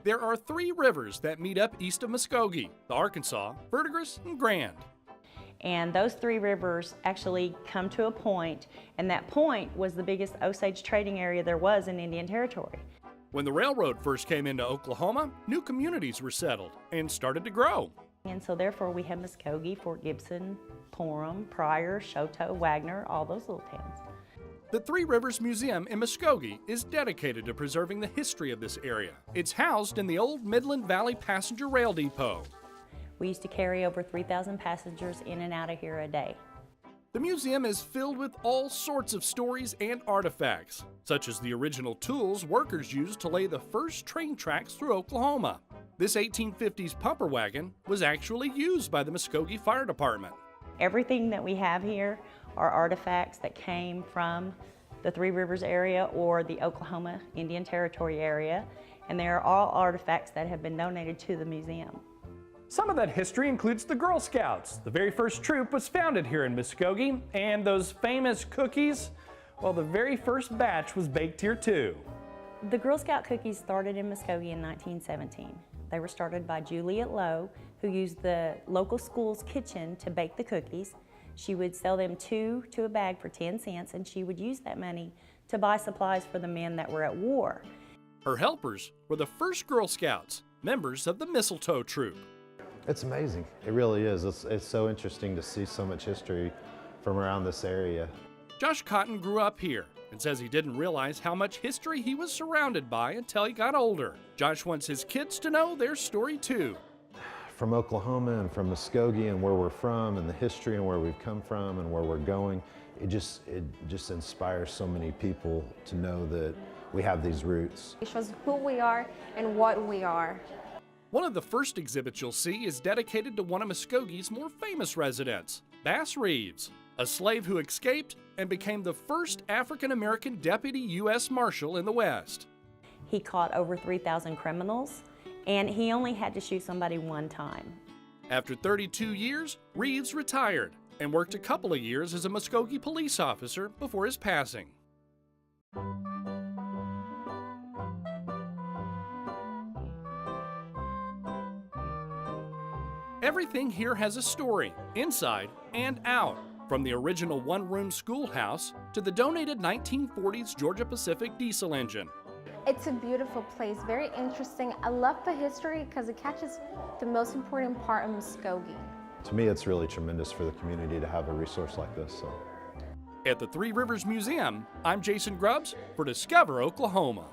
There are three rivers that meet up east of Muskogee: the Arkansas, Verdigris, and Grand. And those three rivers actually come to a point, and that point was the biggest Osage trading area there was in Indian Territory. When the railroad first came into Oklahoma, new communities were settled and started to grow. And so therefore we have Muskogee, Fort Gibson, Porham, Pryor, Choteau, Wagner, all those little towns. The Three Rivers Museum in Muskogee is dedicated to preserving the history of this area. It's housed in the old Midland Valley Passenger Rail Depot. We used to carry over 3,000 passengers in and out of here a day. The museum is filled with all sorts of stories and artifacts, such as the original tools workers used to lay the first train tracks through Oklahoma. This 1850s pumper wagon was actually used by the Muskogee Fire Department. Everything that we have here are artifacts that came from the Three Rivers area or the Oklahoma Indian Territory area, and they are all artifacts that have been donated to the museum. Some of that history includes the Girl Scouts. The very first troop was founded here in Muskogee, and those famous cookies, well, the very first batch was baked here too. The Girl Scout cookies started in Muskogee in 1917. They were started by Juliet Lowe, who used the local school's kitchen to bake the cookies. She would sell them two to a bag for 10 cents, and she would use that money to buy supplies for the men that were at war. Her helpers were the first Girl Scouts, members of the Mistletoe Troop. It's amazing. It really is. It's so interesting to see so much history from around this area. Josh Cotten grew up here and says he didn't realize how much history he was surrounded by until he got older. Josh wants his kids to know their story too. From Oklahoma and from Muskogee and where we're from and the history and where we've come from and where we're going, it just inspires so many people to know that we have these roots. It shows who we are and what we are. One of the first exhibits you'll see is dedicated to one of Muskogee's more famous residents, Bass Reeves, a slave who escaped and became the first African-American deputy U.S. Marshal in the West. He caught over 3,000 criminals, and he only had to shoot somebody one time. After 32 years, Reeves retired and worked a couple of years as a Muskogee police officer before his passing. Everything here has a story, inside and out, from the original one-room schoolhouse to the donated 1940s Georgia-Pacific diesel engine. It's a beautiful place, very interesting. I love the history because it catches the most important part of Muskogee. To me, it's really tremendous for the community to have a resource like this. So. At the Three Rivers Museum, I'm Jason Grubbs for Discover Oklahoma.